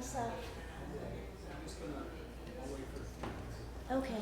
so. Okay.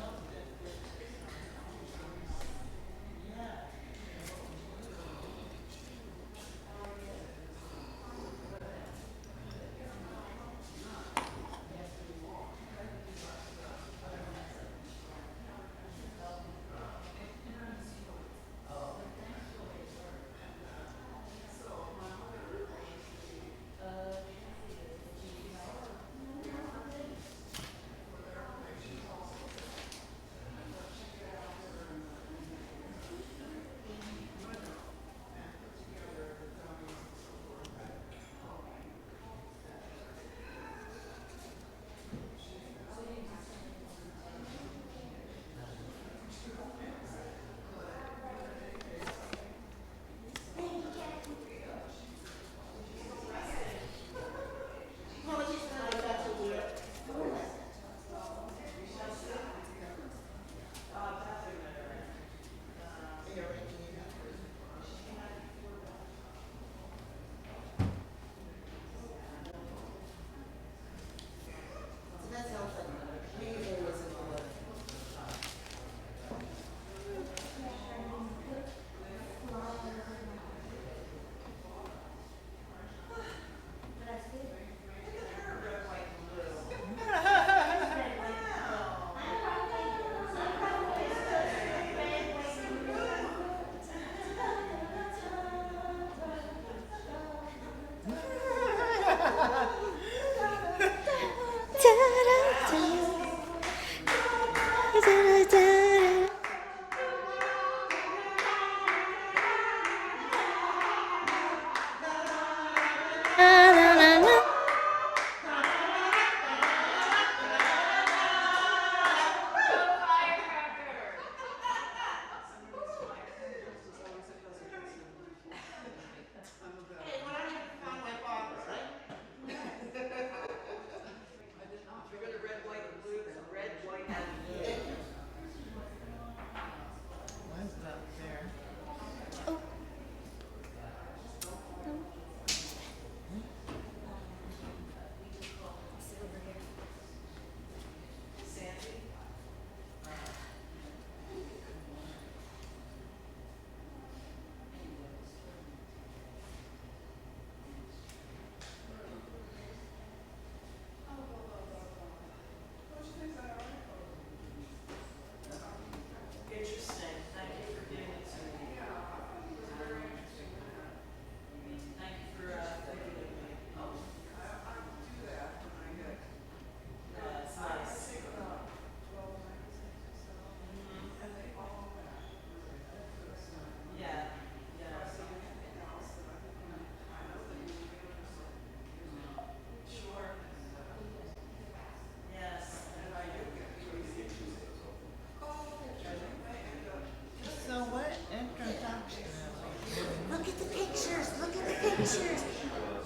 Look at the pictures. Look at the pictures.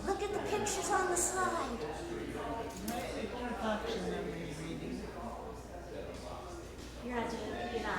Look at the pictures on the slide. What introduction are we reading? You're not doing it. You're not.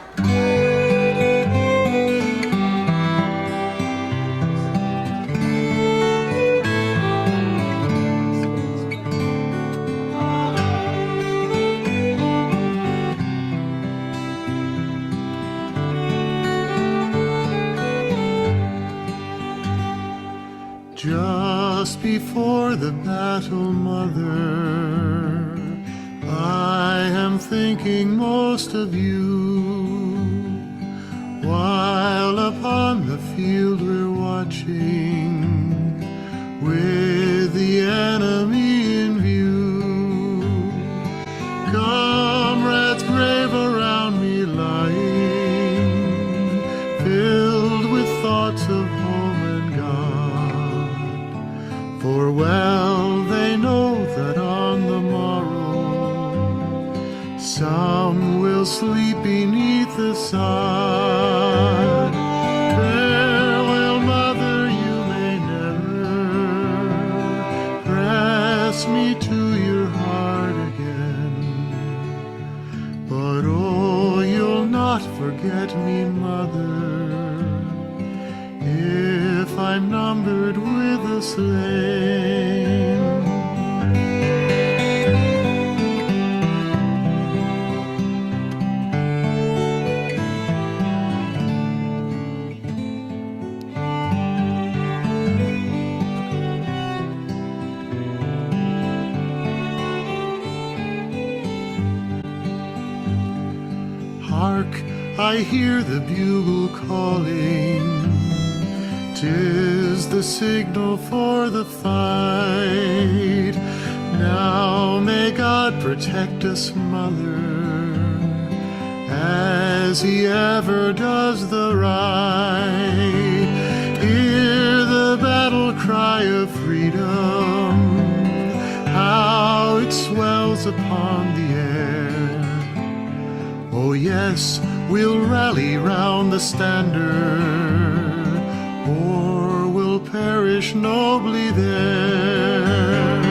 Just before the battle, Mother, I am thinking most of you. While upon the field we're watching, with the enemy in view. Comrades brave around me lying, filled with thoughts of home and God. For well they know that on the morrow some will sleep beneath the sod. Farewell, Mother, you may never press me to your heart again. But oh, you'll not forget me, Mother, if I'm numbered with the slain. hark, I hear the bugle calling. 'Tis the signal for the fight. Now may God protect us, Mother, as He ever does the right. Hear the battle cry of freedom, how it swells upon the air. Oh yes, we'll rally round the standard, or we'll perish nobly there.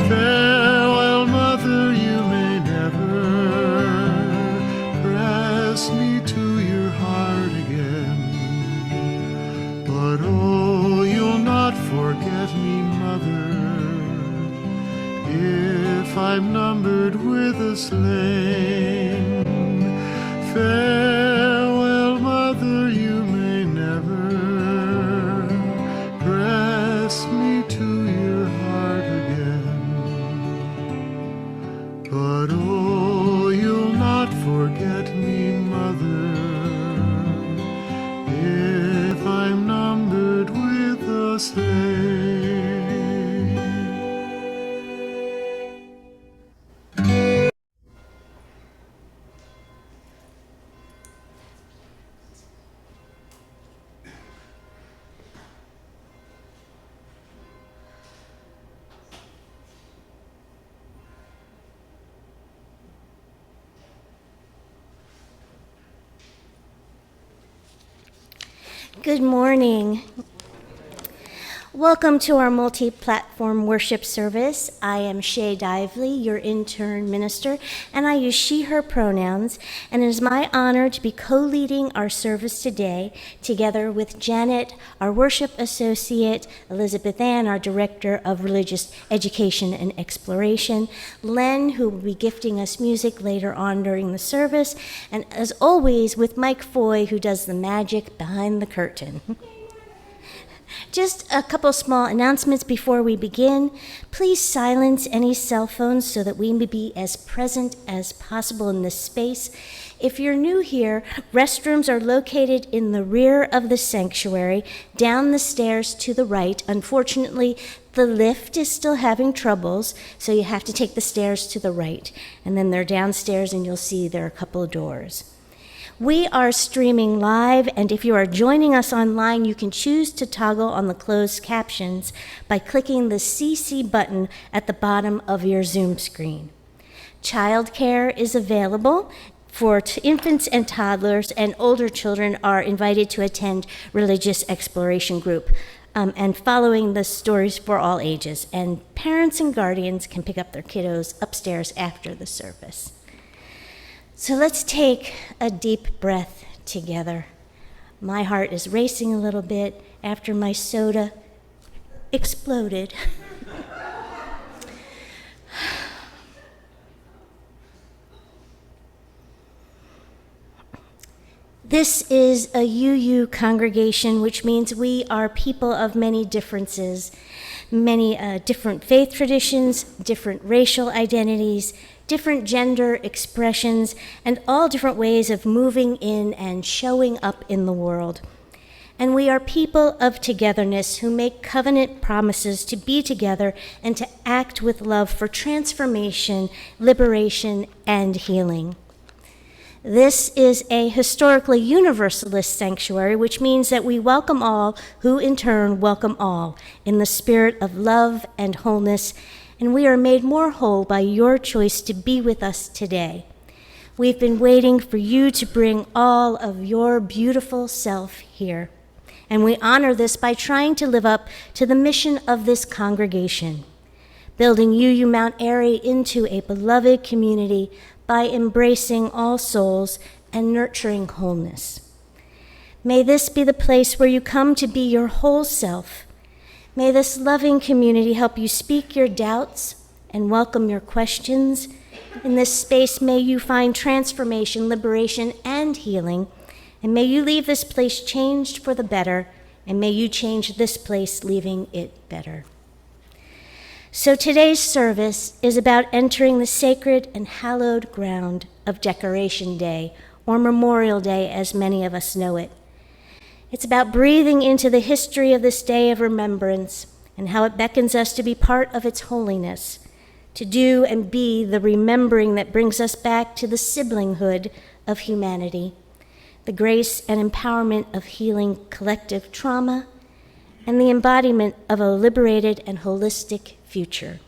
Farewell, Mother, you may never press me to your heart again. But oh, you'll not forget me, Mother, if I'm numbered with the slain. Farewell, Mother, you may never press me to your heart again. But oh, you'll not forget me, Mother, if I'm numbered with the slain. Good morning. Welcome to our multi-platform worship service. I am Shay Dively, your intern minister, and I use she, her pronouns, and it is my honor to be co-leading our service today, together with Janet, our worship associate, Elizabeth Ann, our director of religious education and exploration, Len, who will be gifting us music later on during the service, and as always, with Mike Foy, who does the magic behind the curtain. Just a couple small announcements before we begin. Please silence any cell phones so that we may be as present as possible in this space. If you're new here, restrooms are located in the rear of the sanctuary, down the stairs to the right. Unfortunately, the lift is still having troubles, so you have to take the stairs to the right. And then they're downstairs, and you'll see there are a couple of doors. We are streaming live, and if you are joining us online, you can choose to toggle on the closed captions by clicking the CC button at the bottom of your Zoom screen. Childcare is available for infants and toddlers, and older children are invited to attend religious exploration group and following the stories for all ages. And parents and guardians can pick up their kiddos upstairs after the service. So let's take a deep breath together. My heart is racing a little bit after my soda exploded. This is a UU congregation, which means we are people of many differences, many different faith traditions, different racial identities, different gender expressions, and all different ways of moving in and showing up in the world. And we are people of togetherness who make covenant promises to be together and to act with love for transformation, liberation, and healing. This is a historically universalist sanctuary, which means that we welcome all who in turn welcome all in the spirit of love and wholeness, and we are made more whole by your choice to be with us today. We've been waiting for you to bring all of your beautiful self here, and we honor this by trying to live up to the mission of this congregation, building UU Mt. Airy into a beloved community by embracing all souls and nurturing wholeness. May this be the place where you come to be your whole self. May this loving community help you speak your doubts and welcome your questions. In this space, may you find transformation, liberation, and healing. And may you leave this place changed for the better, and may you change this place, leaving it better. So today's service is about entering the sacred and hallowed ground of Decoration Day, or Memorial Day as many of us know it. It's about breathing into the history of this day of remembrance and how it beckons us to be part of its holiness, to do and be the remembering that brings us back to the siblinghood of humanity, the grace and empowerment of healing collective trauma, and the embodiment of a liberated and holistic future.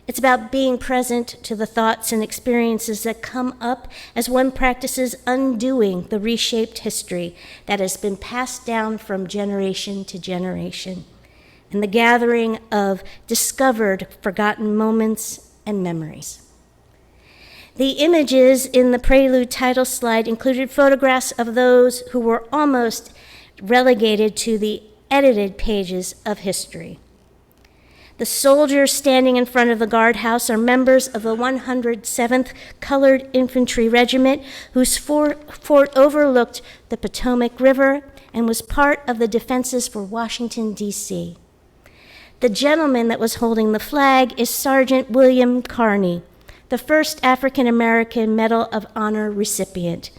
It's about being present to the thoughts and experiences that come up as one practices undoing the reshaped history that has been passed down from generation to generation, and the gathering of discovered forgotten moments and memories. The images in the prelude title slide included photographs of those who were almost relegated to the edited pages of history. The soldiers standing in front of the guardhouse are members of the 107th Colored Infantry Regiment, whose fort overlooked the Potomac River and was part of the defenses for Washington, D.C. The gentleman that was holding the flag is Sergeant William Carney, the first African-American Medal of Honor recipient,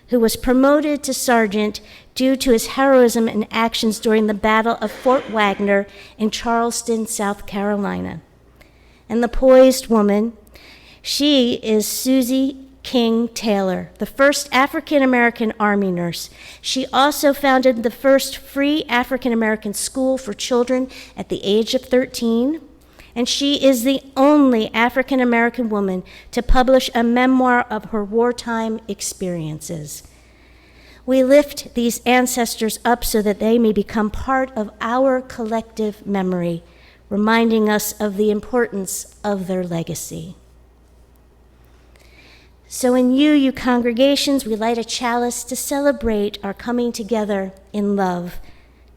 who was promoted to sergeant due to his heroism and actions during the Battle of Fort Wagner in Charleston, South Carolina. And the poised woman, she is Susie King Taylor, the first African-American Army nurse. She also founded the first free African-American school for children at the age of 13, and she is the only African-American woman to publish a memoir of her wartime experiences. We lift these ancestors up so that they may become part of our collective memory, reminding us of the importance of their legacy. So in UU congregations, we light a chalice to celebrate our coming together in love,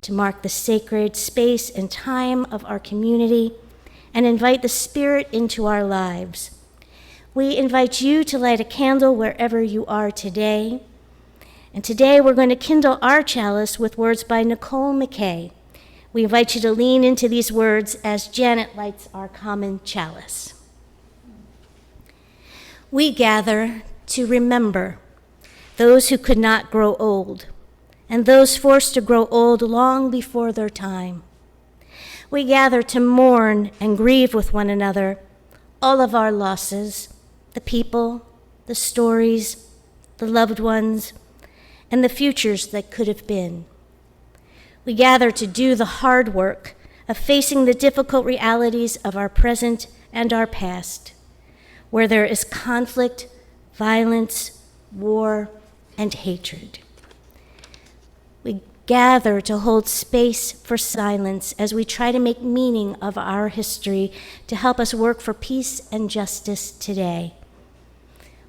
to mark the sacred space and time of our community, and invite the Spirit into our lives. We invite you to light a candle wherever you are today. And today we're going to kindle our chalice with words by Nicole McKay. We invite you to lean into these words as Janet lights our common chalice. We gather to remember those who could not grow old, and those forced to grow old long before their time. We gather to mourn and grieve with one another all of our losses, the people, the stories, the loved ones, and the futures that could have been. We gather to do the hard work of facing the difficult realities of our present and our past, where there is conflict, violence, war, and hatred. We gather to hold space for silence as we try to make meaning of our history to help us work for peace and justice today.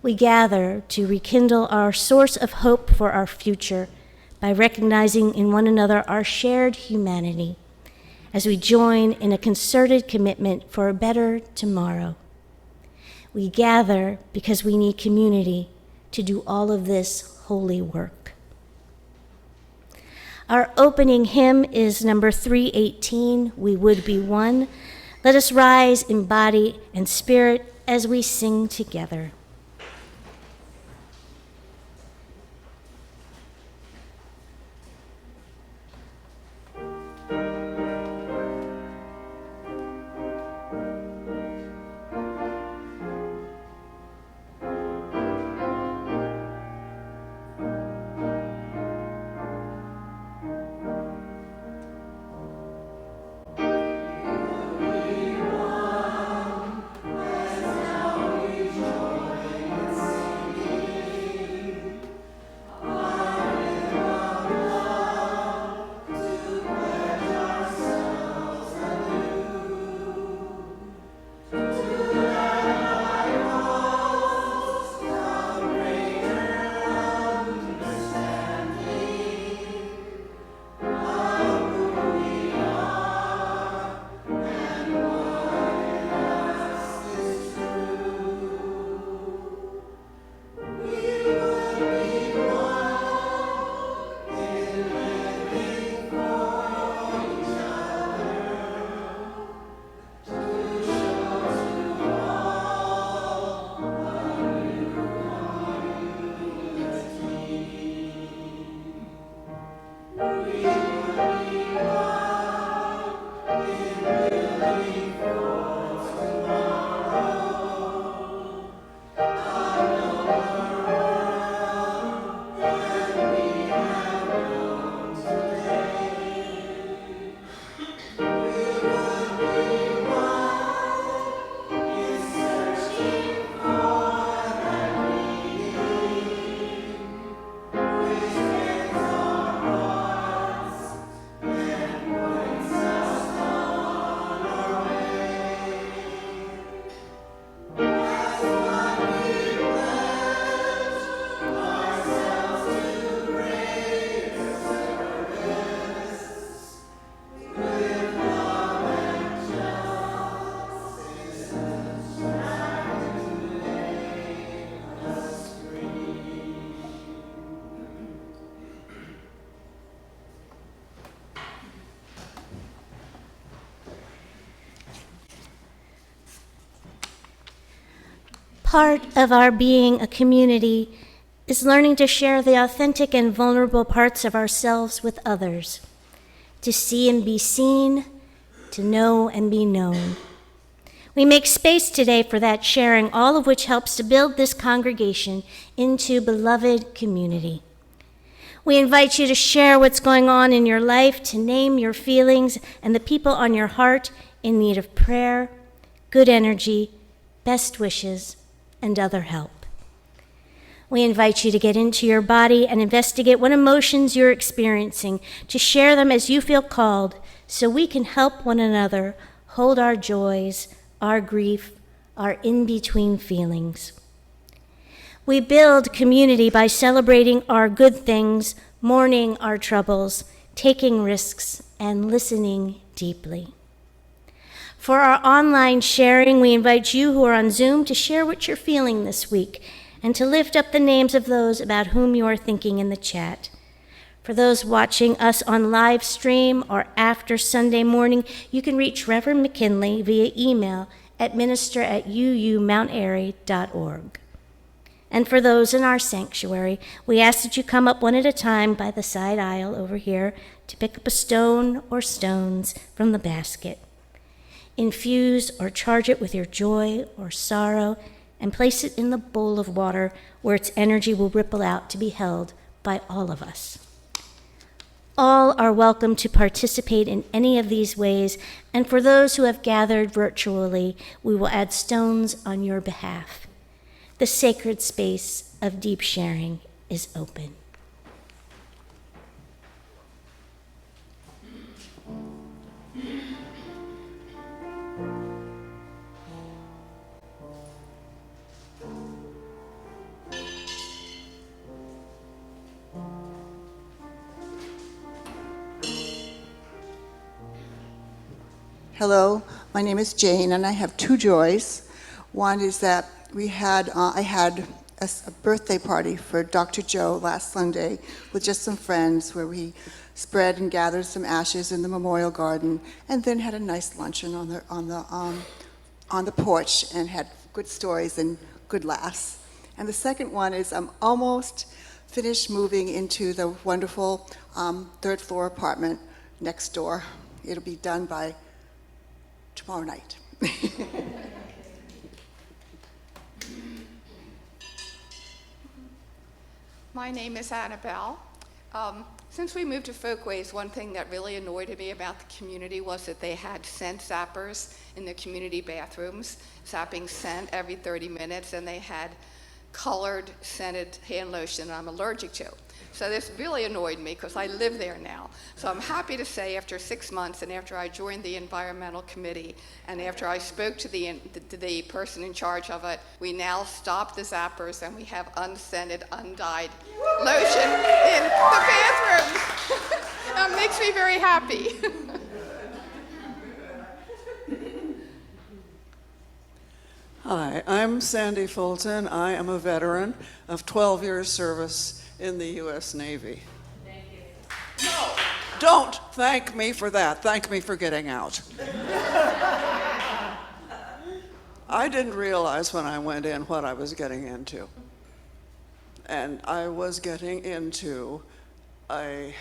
We gather to rekindle our source of hope for our future by recognizing in one another our shared humanity as we join in a concerted commitment for a better tomorrow. We gather because we need community to do all of this holy work. Our opening hymn is number 318, We Would Be One. Let us rise in body and spirit as we sing together. part of our being a community is learning to share the authentic and vulnerable parts of ourselves with others, to see and be seen, to know and be known. We make space today for that sharing, all of which helps to build this congregation into beloved community. We invite you to share what's going on in your life, to name your feelings and the people on your heart in need of prayer, good energy, best wishes, and other help. We invite you to get into your body and investigate what emotions you're experiencing, to share them as you feel called, so we can help one another hold our joys, our grief, our in-between feelings. We build community by celebrating our good things, mourning our troubles, taking risks, and listening deeply. For our online sharing, we invite you who are on Zoom to share what you're feeling this week and to lift up the names of those about whom you are thinking in the chat. For those watching us on live stream or after Sunday morning, you can reach Reverend McKinley via email at minister@uumountairy.org. And for those in our sanctuary, we ask that you come up one at a time by the side aisle over here to pick up a stone or stones from the basket. Infuse or charge it with your joy or sorrow and place it in the bowl of water where its energy will ripple out to be held by all of us. All are welcome to participate in any of these ways, and for those who have gathered virtually, we will add stones on your behalf. The sacred space of deep sharing is open. Hello, my name is Jane, and I have two joys. One is that I had a birthday party for Dr. Joe last Sunday with just some friends, where we spread and gathered some ashes in the memorial garden, and then had a nice luncheon on the porch and had good stories and good laughs. And the second one is I'm almost finished moving into the wonderful third floor apartment next door. It'll be done by tomorrow night. My name is Annabelle. Since we moved to Folkways, one thing that really annoyed me about the community was that they had scent zappers in the community bathrooms, zapping scent every 30 minutes, and they had colored scented hand lotion I'm allergic to. So this really annoyed me because I live there now. So I'm happy to say after 6 months and after I joined the environmental committee and after I spoke to the person in charge of it, we now stop the zappers and we have unscented, undyed lotion in the bathrooms. That makes me very happy. Hi, I'm Sandy Fulton. I am a veteran of 12 years service in the U.S. Navy. Thank you. No, don't thank me for that. Thank me for getting out. I didn't realize when I went in what I was getting into. And I was getting into a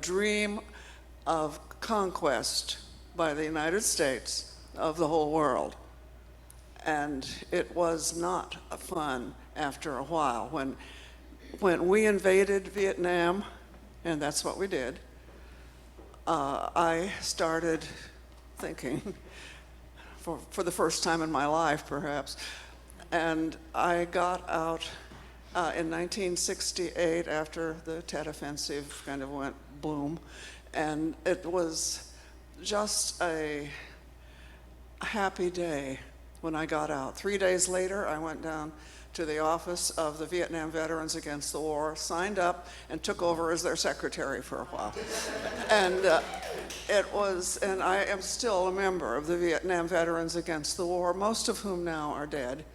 dream of conquest by the United States of the whole world. And it was not fun after a while. When we invaded Vietnam, and that's what we did, I started thinking, for the first time in my life perhaps, and I got out in 1968 after the Tet Offensive kind of went boom, and it was just a happy day when I got out. 3 days later, I went down to the office of the Vietnam Veterans Against the War, signed up, and took over as their secretary for a while. And and I am still a member of the Vietnam Veterans Against the War, most of whom now are dead.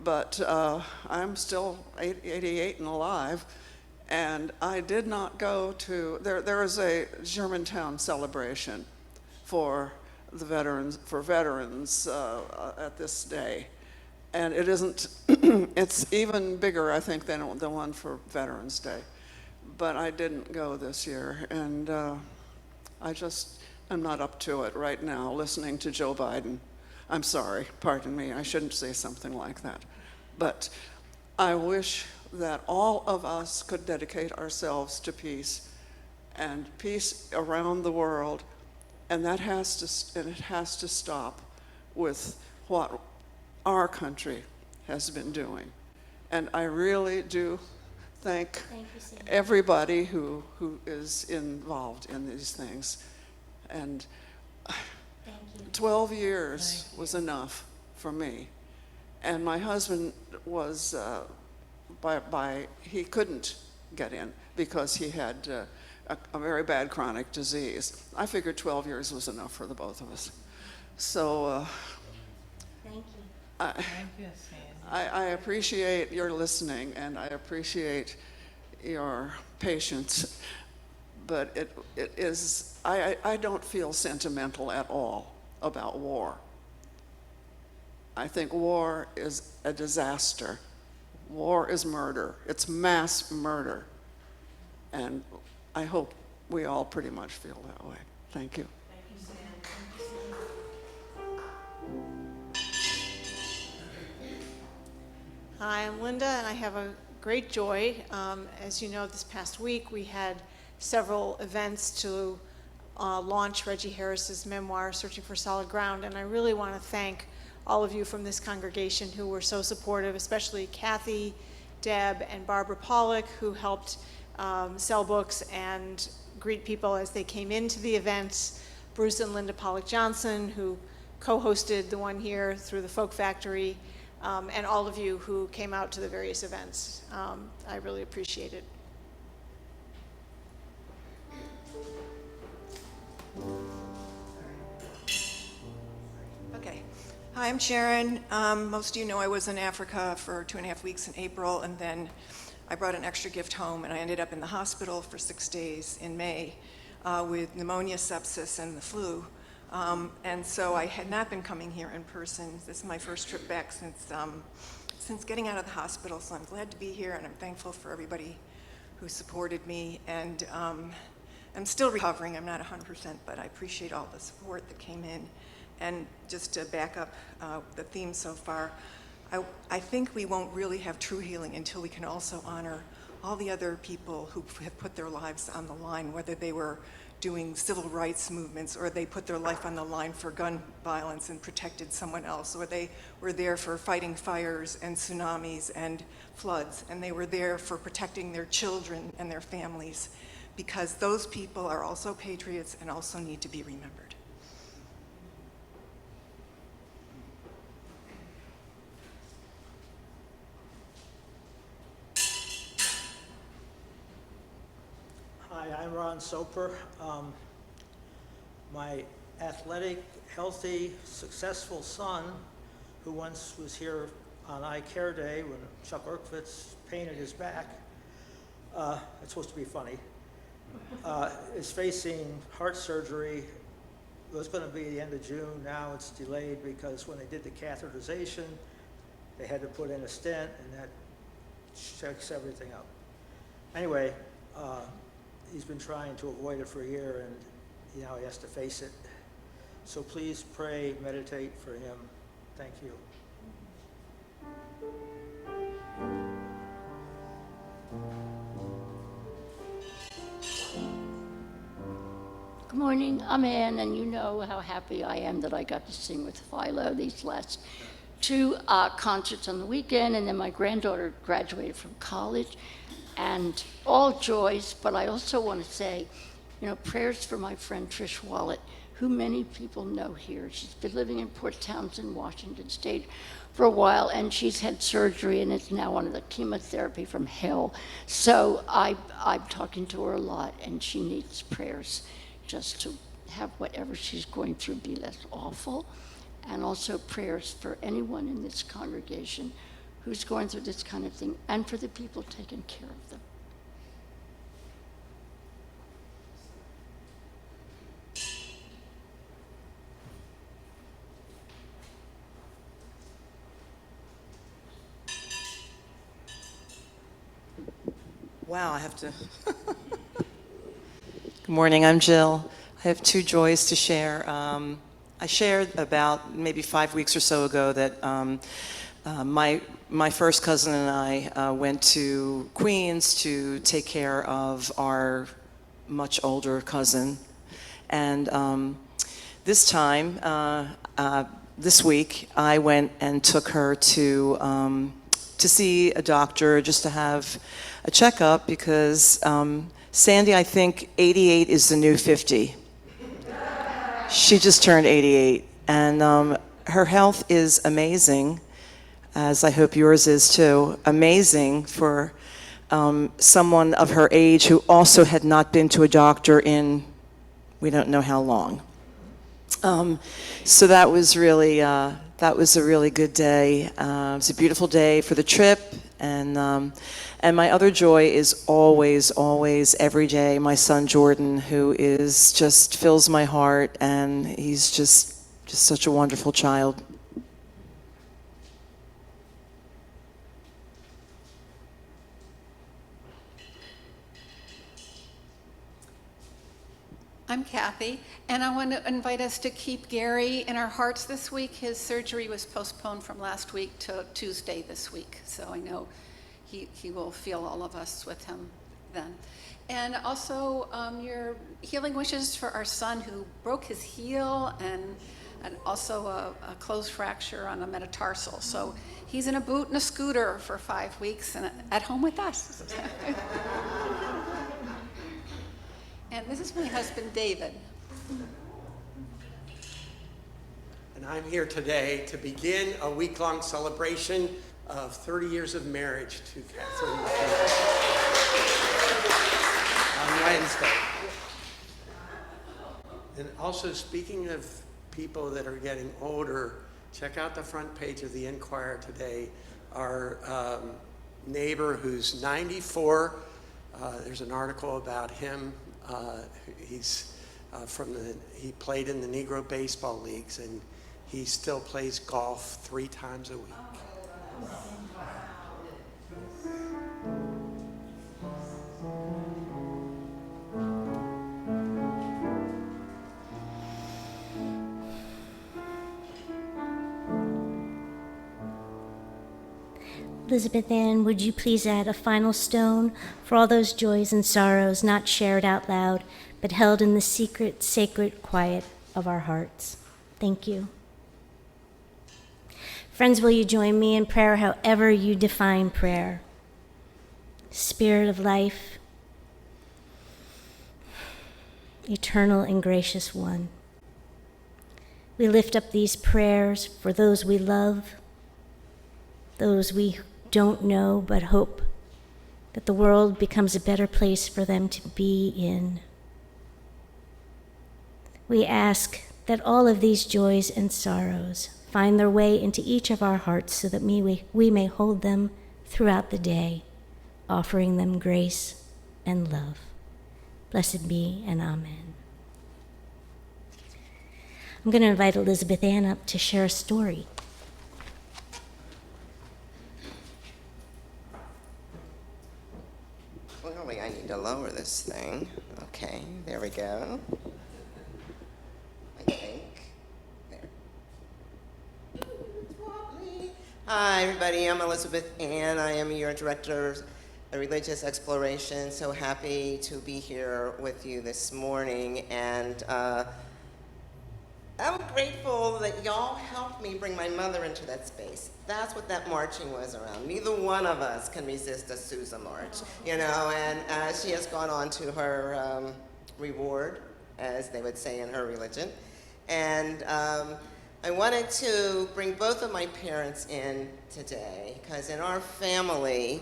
But I'm still 88 and alive, and I did not go to, there is a Germantown celebration for the veterans, at this day. And it isn't, it's even bigger, I think, than the one for Veterans Day. But I didn't go this year, and I just am not up to it right now, listening to Joe Biden. I'm sorry, pardon me, I shouldn't say something like that. But I wish that all of us could dedicate ourselves to peace, and peace around the world, and that it has to stop with what our country has been doing. And I really do thank you, Sandy. everybody who is involved in these things. And Thank you. 12 years was enough for me. And my husband was, he couldn't get in because he had a very bad chronic disease. I figured 12 years was enough for the both of us. So Thank you. I appreciate your listening, and I appreciate your patience, but it is, I don't feel sentimental at all about war. I think war is a disaster. War is murder. It's mass murder. And I hope we all pretty much feel that way. Thank you. Hi, I'm Linda, and I have a great joy. As you know, this past week we had several events to launch Reggie Harris's memoir, Searching for Solid Ground, and I really want to thank all of you from this congregation who were so supportive, especially Kathy, Deb, and Barbara Pollock, who helped sell books and greet people as they came into the events, Bruce and Linda Pollock Johnson, who co-hosted the one here through the Folk Factory, and all of you who came out to the various events. I really appreciate it. Okay. Hi, I'm Sharon. Most of you know I was in Africa for 2.5 weeks in April, and then I brought an extra gift home, and I ended up in the hospital for 6 days in May with pneumonia, sepsis, and the flu. And so I had not been coming here in person. This is my first trip back since getting out of the hospital, so I'm glad to be here, and I'm thankful for everybody who supported me. And I'm still recovering. I'm not 100%, but I appreciate all the support that came in. And just to back up the theme so far, I think we won't really have true healing until we can also honor all the other people who have put their lives on the line, whether they were doing civil rights movements, or they put their life on the line for gun violence and protected someone else, or they were there for fighting fires and tsunamis and floods, and they were there for protecting their children and their families, because those people are also patriots and also need to be remembered. Hi, I'm Ron Soper. My athletic, healthy, successful son, who once was here on Eye Care Day when Chuck Erkwitz painted his back, it's supposed to be funny, is facing heart surgery. It was going to be the end of June. Now it's delayed because when they did the catheterization, they had to put in a stent, and that checks everything out. Anyway, he's been trying to avoid it for a year, and now he has to face it. So please pray, meditate for him. Thank you. Good morning, I'm Ann, and you know how happy I am that I got to sing with Philo these last two concerts on the weekend, and then my granddaughter graduated from college, and all joys. But I also want to say, you know, prayers for my friend Trish Wallet, who many people know here. She's been living in Port Townsend, Washington State for a while, and she's had surgery and is now on the chemotherapy from hell. So I'm talking to her a lot, and she needs prayers just to have whatever she's going through be less awful, and also prayers for anyone in this congregation who's going through this kind of thing, and for the people taking care of them. Wow, I have to. Good morning, I'm Jill. I have two joys to share. I shared about maybe 5 weeks or so ago that my first cousin and I went to Queens to take care of our much older cousin. And this time, this week, I went and took her to see a doctor just to have a checkup because Sandy, I think 88 is the new 50. She just turned 88, and her health is amazing, as I hope yours is too. Amazing for someone of her age who also had not been to a doctor in we don't know how long. So that was really a really good day. It was a beautiful day for the trip, and my other joy is always, every day, my son Jordan, who is just fills my heart, and he's just such a wonderful child. I'm Kathy, and I want to invite us to keep Gary in our hearts this week. His surgery was postponed from last week to Tuesday this week, so I know he will feel all of us with him then. And also your healing wishes for our son who broke his heel and also a closed fracture on a metatarsal. So he's in a boot and a scooter for 5 weeks and at home with us. And this is my husband, David. And I'm here today to begin a week-long celebration of 30 years of marriage to Catherine on Wednesday. And also, speaking of people that are getting older, check out the front page of the Inquirer today. Our neighbor who's 94, there's an article about him. He played in the Negro baseball leagues, and he still plays golf 3 times a week. Elizabeth Ann, would you please add a final stone for all those joys and sorrows not shared out loud, but held in the secret, sacred quiet of our hearts? Thank you. Friends, will you join me in prayer however you define prayer? Spirit of life, eternal and gracious one, we lift up these prayers for those we love, those we don't know but hope that the world becomes a better place for them to be in. We ask that all of these joys and sorrows find their way into each of our hearts so that we may hold them throughout the day, offering them grace and love. Blessed be and amen. I'm going to invite Elizabeth Ann up to share a story. Clearly, I need to lower this thing. Okay, there we go. I think. There. Hi, everybody. I'm Elizabeth Ann. I am your Director of Religious Exploration. So happy to be here with you this morning. And I'm grateful that y'all helped me bring my mother into that space. That's what that marching was around. Neither one of us can resist a Sousa march, you know, and she has gone on to her reward, as they would say in her religion. And I wanted to bring both of my parents in today, because in our family,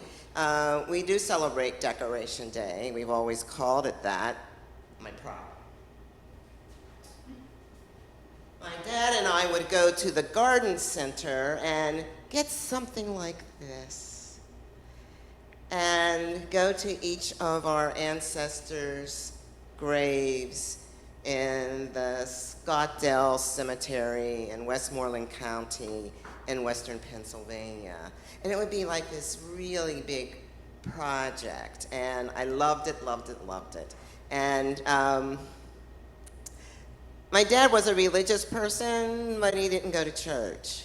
we do celebrate Decoration Day. We've always called it that. My prop. My dad and I would go to the garden center and get something like this and go to each of our ancestors' graves in the Scottdale Cemetery in Westmoreland County in western Pennsylvania. And it would be like this really big project, and I loved it, loved it, loved it. And my dad was a religious person, but he didn't go to church.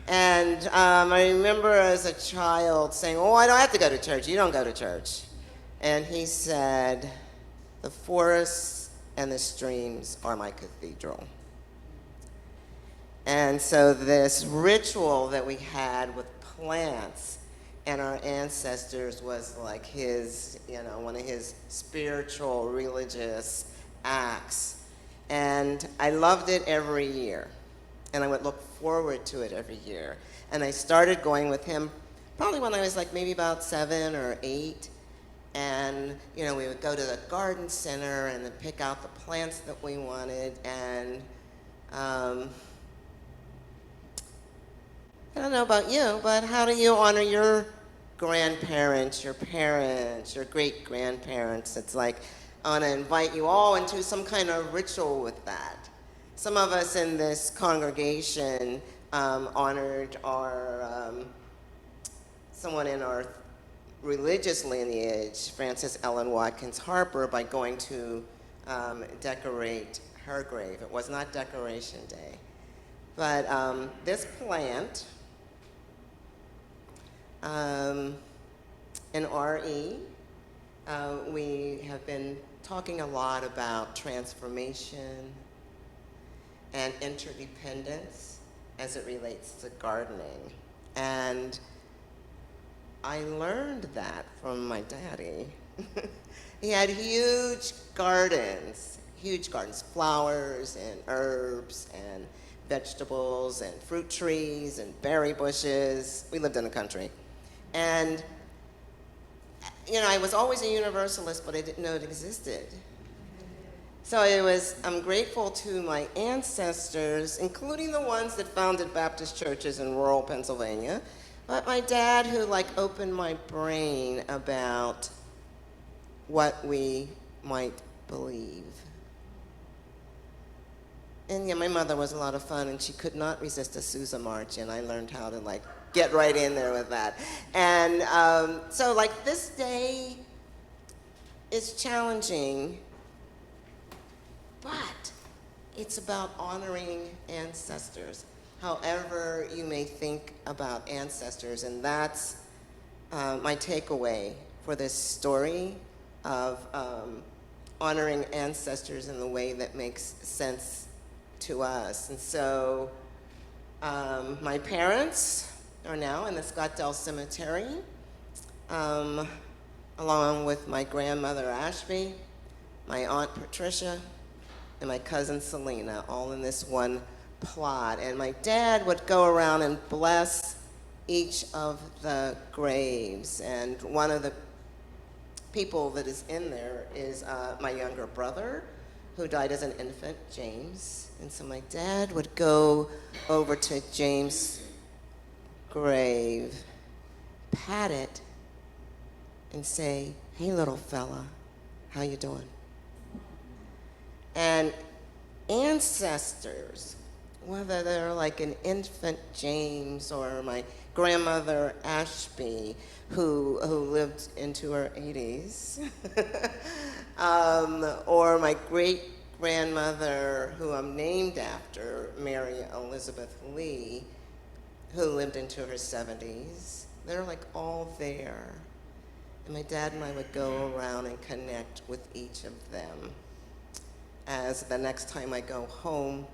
And I remember as a child saying, "Oh, I don't have to go to church. You don't go to church." And he said, "The forests and the streams are my cathedral." And so this ritual that we had with plants and our ancestors was like his, one of his spiritual, religious acts. And I loved it every year. And I would look forward to it every year. And I started going with him probably when I was like maybe about 7 or 8. And, we would go to the garden center and then pick out the plants that we wanted. And I don't know about you, but how do you honor your grandparents, your parents, your great-grandparents? It's like, I want to invite you all into some kind of ritual with that. Some of us in this congregation honored our someone in our religious lineage, Frances Ellen Watkins Harper, by going to decorate her grave. It was not Decoration Day. But this plant, in RE, we have been talking a lot about transformation and interdependence as it relates to gardening. And I learned that from my daddy. He had huge gardens, flowers and herbs and vegetables and fruit trees and berry bushes. We lived in the country. And, I was always a universalist, but I didn't know it existed. So I'm grateful to my ancestors, including the ones that founded Baptist churches in rural Pennsylvania, but my dad who opened my brain about what we might believe. And yeah, my mother was a lot of fun, and she could not resist a Sousa march, and I learned how to get right in there with that. And so this day is challenging, but it's about honoring ancestors, however you may think about ancestors. And that's my takeaway for this story of honoring ancestors in the way that makes sense to us. And so my parents are now in the Scottsdale Cemetery, along with my grandmother Ashby, my aunt Patricia, and my cousin Selena, all in this one plot. And my dad would go around and bless each of the graves. And one of the people that is in there is my younger brother, who died as an infant, James. And so my dad would go over to James' grave, pat it, and say, "Hey, little fella, how you doing?" And ancestors, whether they're an infant James or my grandmother Ashby, who lived into her 80s, or my great-grandmother, who I'm named after, Mary Elizabeth Lee, who lived into her 70s. They're all there. And my dad and I would go around and connect with each of them. As the next time I go home,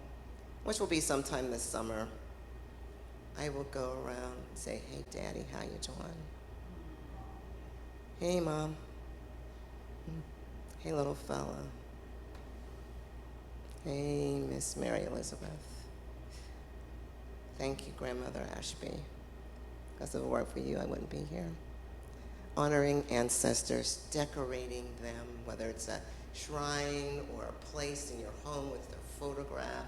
which will be sometime this summer, I will go around and say, "Hey, Daddy, how you doing? Hey, Mom. Hey, little fella. Hey, Miss Mary Elizabeth. Thank you, Grandmother Ashby. Because if it weren't for you, I wouldn't be here." Honoring ancestors, decorating them, whether it's a shrine or a place in your home with their photograph.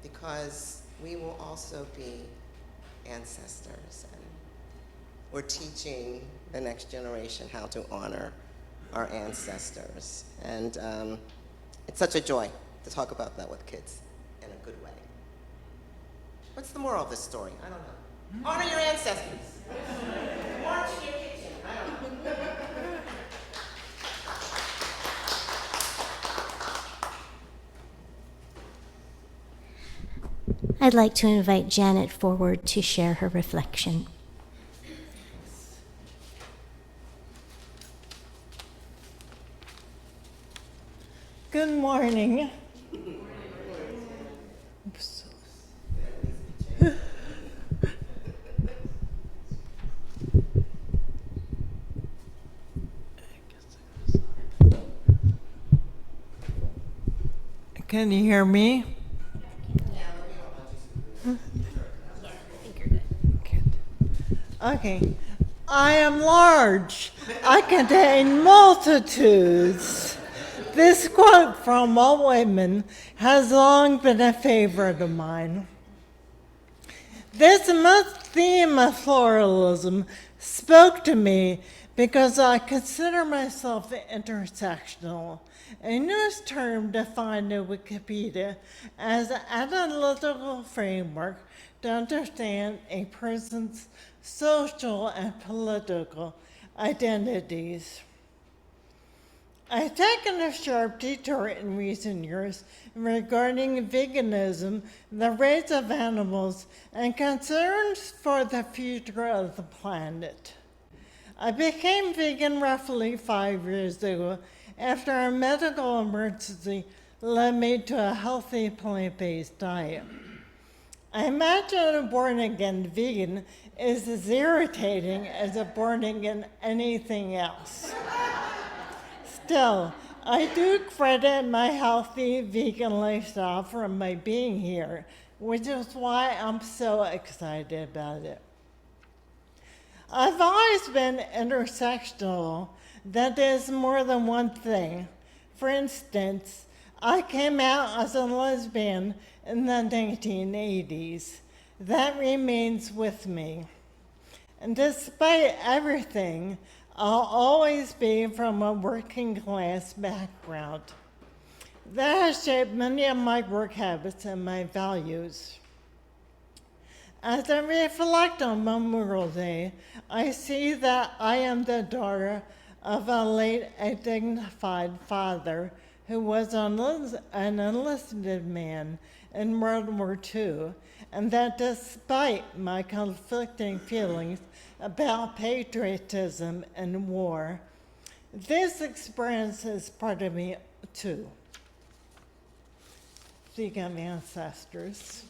Because we will also be ancestors, and we're teaching the next generation how to honor our ancestors. And it's such a joy to talk about that with kids in a good way. What's the moral of this story? I don't know. Honor your ancestors. March in your kitchen. I don't know. I'd like to invite Janet forward to share her reflection. Good morning. Can you hear me? Okay. I am large. I contain multitudes. This quote from Walt Whitman has long been a favorite of mine. This theme of pluralism spoke to me because I consider myself intersectional, a news term defined in Wikipedia as an analytical framework to understand a person's social and political identities. I've taken a sharp detour in recent years regarding veganism, the rights of animals, and concerns for the future of the planet. I became vegan roughly 5 years ago after a medical emergency led me to a healthy plant-based diet. I imagine a born-again vegan is as irritating as a born-again anything else. Still, I do credit my healthy vegan lifestyle for my being here, which is why I'm so excited about it. I've always been intersectional, that is more than one thing. For instance, I came out as a lesbian in the 1980s. That remains with me. And despite everything, I'll always be from a working class background. That has shaped many of my work habits and my values. As I reflect on Memorial Day, I see that I am the daughter of a late dignified father who was an enlisted man in World War II, and that despite my conflicting feelings about patriotism and war, this experience is part of me too. Speaking of ancestors,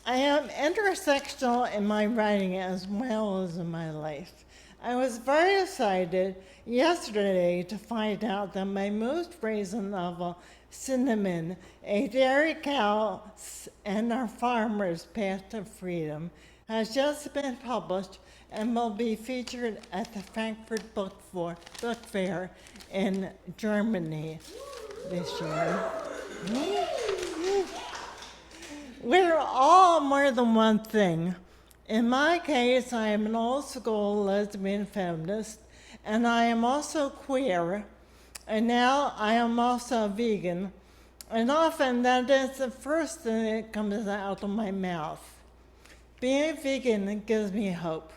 I am intersectional in my writing as well as in my life. I was very excited yesterday to find out that my most recent novel, Cinnamon, a dairy cow and our farmer's path to freedom, has just been published and will be featured at the Frankfurt Book Fair in Germany this year. We're all more than one thing. In my case, I am an old school lesbian feminist, and I am also queer, and now I am also vegan, and often that is the first thing that comes out of my mouth. Being vegan gives me hope.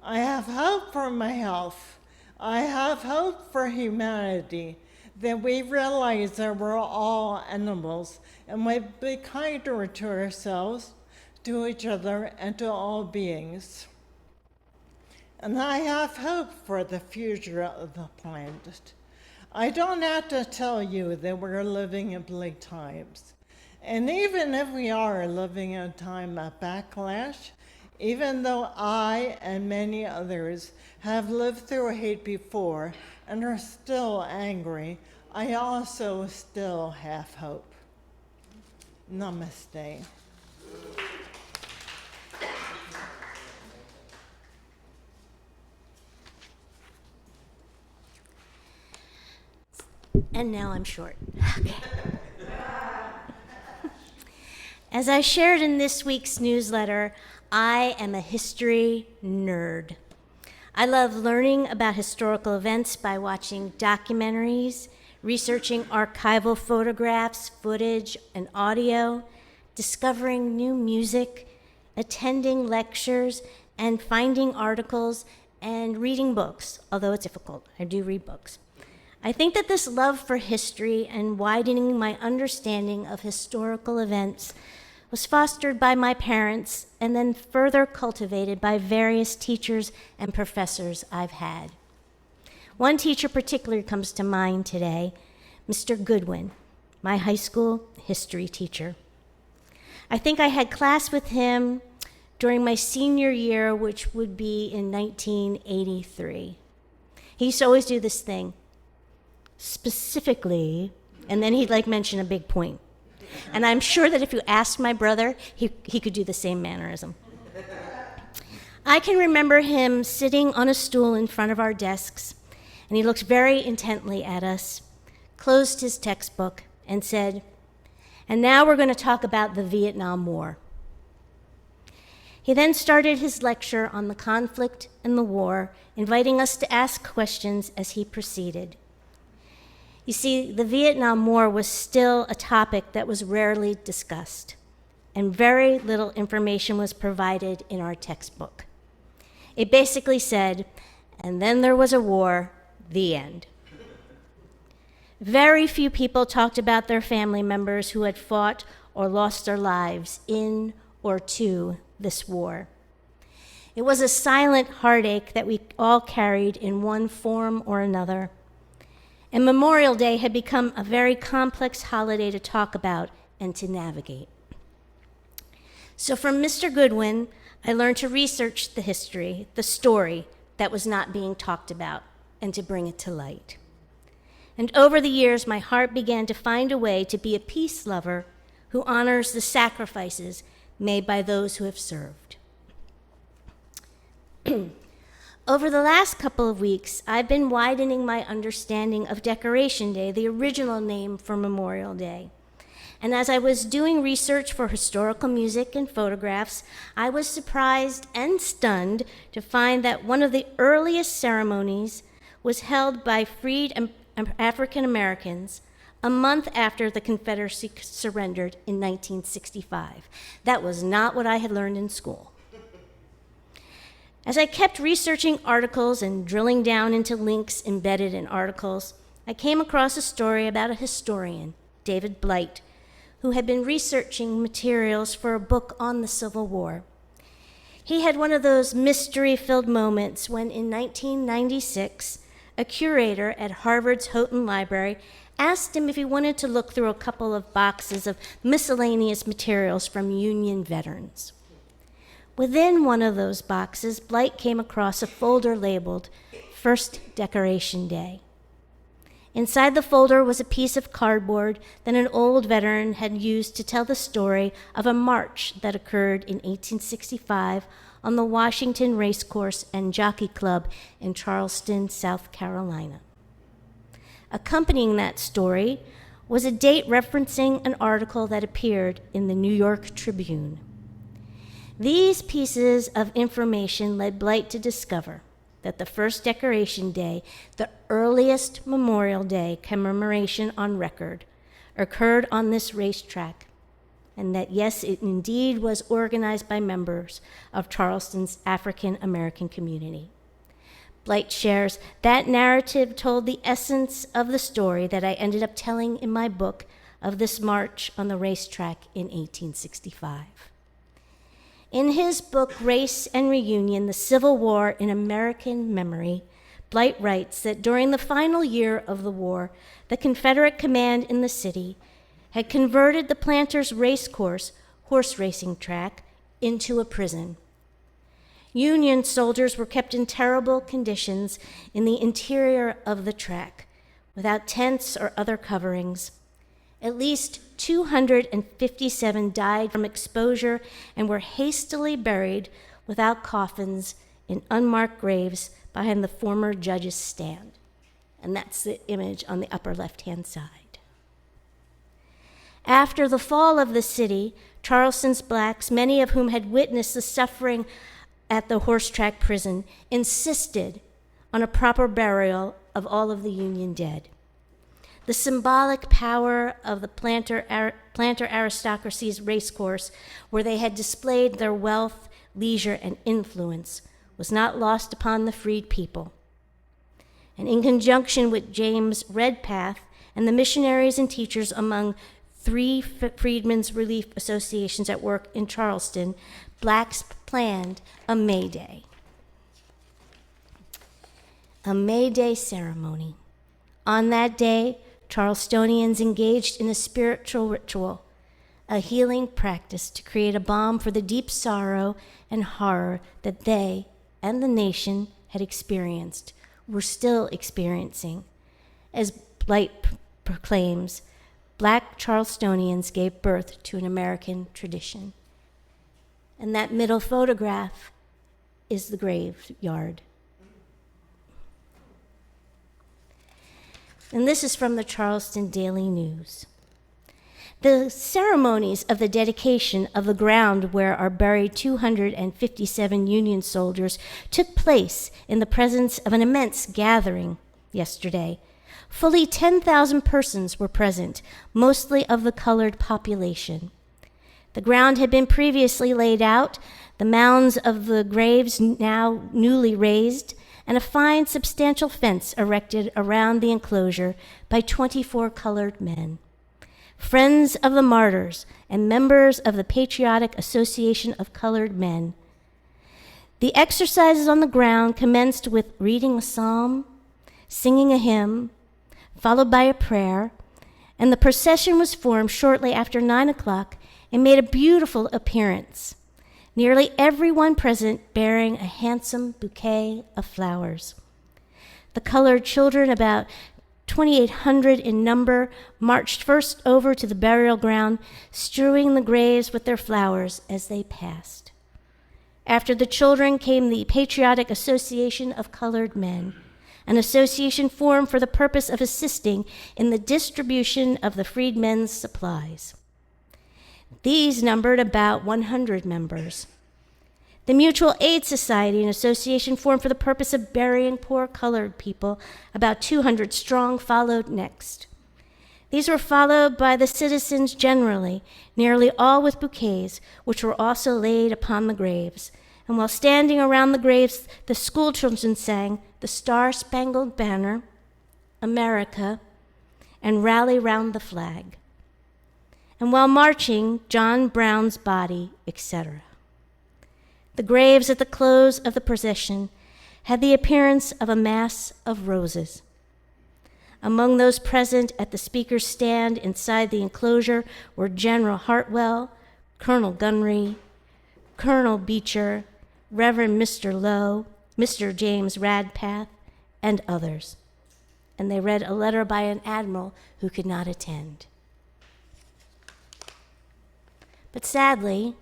I have hope for my health. I have hope for humanity, that we realize that we're all animals and we be kinder to ourselves, to each other, and to all beings. And I have hope for the future of the planet. I don't have to tell you that we're living in bleak times. And even if we are living in a time of backlash, even though I and many others have lived through hate before and are still angry, I also still have hope. Namaste. And now I'm short. Okay. As I shared in this week's newsletter, I am a history nerd. I love learning about historical events by watching documentaries, researching archival photographs, footage, and audio, discovering new music, attending lectures, and finding articles and reading books, although it's difficult. I do read books. I think that this love for history and widening my understanding of historical events was fostered by my parents and then further cultivated by various teachers and professors I've had. One teacher particularly comes to mind today, Mr. Goodwin, my high school history teacher. I think I had class with him during my senior year, which would be in 1983. He used to always do this thing, specifically, and then he'd mention a big point. And I'm sure that if you asked my brother, he could do the same mannerism. I can remember him sitting on a stool in front of our desks, and he looked very intently at us, closed his textbook, and said, "And now we're going to talk about the Vietnam War." He then started his lecture on the conflict and the war, inviting us to ask questions as he proceeded. You see, the Vietnam War was still a topic that was rarely discussed, and very little information was provided in our textbook. It basically said, "And then there was a war, the end." Very few people talked about their family members who had fought or lost their lives in or to this war. It was a silent heartache that we all carried in one form or another. And Memorial Day had become a very complex holiday to talk about and to navigate. So from Mr. Goodwin, I learned to research the history, the story that was not being talked about, and to bring it to light. And over the years, my heart began to find a way to be a peace lover who honors the sacrifices made by those who have served. Over the last couple of weeks, I've been widening my understanding of Decoration Day, the original name for Memorial Day. And as I was doing research for historical music and photographs, I was surprised and stunned to find that one of the earliest ceremonies was held by freed African Americans a month after the Confederacy surrendered in 1965. That was not what I had learned in school. As I kept researching articles and drilling down into links embedded in articles, I came across a story about a historian, David Blight, who had been researching materials for a book on the Civil War. He had one of those mystery-filled moments when in 1996, a curator at Harvard's Houghton Library asked him if he wanted to look through a couple of boxes of miscellaneous materials from Union veterans. Within one of those boxes, Blight came across a folder labeled First Decoration Day. Inside the folder was a piece of cardboard that an old veteran had used to tell the story of a march that occurred in 1865 on the Washington Racecourse and Jockey Club in Charleston, South Carolina. Accompanying that story was a date referencing an article that appeared in the New York Tribune. These pieces of information led Blight to discover that the first Decoration Day, the earliest Memorial Day commemoration on record, occurred on this racetrack, and that, yes, it indeed was organized by members of Charleston's African American community. Blight shares that narrative told the essence of the story that I ended up telling in my book of this march on the racetrack in 1865. In his book, Race and Reunion, The Civil War in American Memory, Blight writes that during the final year of the war, the Confederate command in the city had converted the Planters Racecourse, horse racing track, into a prison. Union soldiers were kept in terrible conditions in the interior of the track, without tents or other coverings. At least 257 died from exposure and were hastily buried without coffins in unmarked graves behind the former judge's stand. And that's the image on the upper left-hand side. After the fall of the city, Charleston's blacks, many of whom had witnessed the suffering at the horse track prison, insisted on a proper burial of all of the Union dead. the symbolic power of the planter aristocracy's racecourse, where they had displayed their wealth, leisure, and influence, was not lost upon the freed people. And in conjunction with James Redpath and the missionaries and teachers among 3 Freedmen's Relief Associations at work in Charleston, blacks planned a May Day. A May Day ceremony. On that day, Charlestonians engaged in a spiritual ritual, a healing practice to create a balm for the deep sorrow and horror that they and the nation had experienced, were still experiencing. As Blight proclaims, Black Charlestonians gave birth to an American tradition. And that middle photograph is the graveyard. And this is from the Charleston Daily News. The ceremonies of the dedication of the ground where are buried 257 Union soldiers took place in the presence of an immense gathering yesterday. Fully 10,000 persons were present, mostly of the colored population. The ground had been previously laid out, the mounds of the graves now newly raised, and a fine, substantial fence erected around the enclosure by 24 colored men. Friends of the martyrs and members of the Patriotic Association of Colored Men. The exercises on the ground commenced with reading a psalm, singing a hymn, followed by a prayer, and the procession was formed shortly after 9 o'clock and made a beautiful appearance. Nearly everyone present bearing a handsome bouquet of flowers. The colored children, about 2,800 in number, marched first over to the burial ground, strewing the graves with their flowers as they passed. After the children came the Patriotic Association of Colored Men, an association formed for the purpose of assisting in the distribution of the freedmen's supplies. These numbered about 100 members. The Mutual Aid Society, an association formed for the purpose of burying poor colored people, about 200 strong, followed next. These were followed by the citizens generally, nearly all with bouquets, which were also laid upon the graves. And while standing around the graves, the school children sang the Star-Spangled Banner, America, and Rally Round the Flag. And while marching, John Brown's body, etc. The graves at the close of the procession had the appearance of a mass of roses. Among those present at the speaker's stand inside the enclosure were General Hartwell, Colonel Gunry, Colonel Beecher, Reverend Mr. Lowe, Mr. James Radpath, and others. And they read a letter by an admiral who could not attend. But sadly,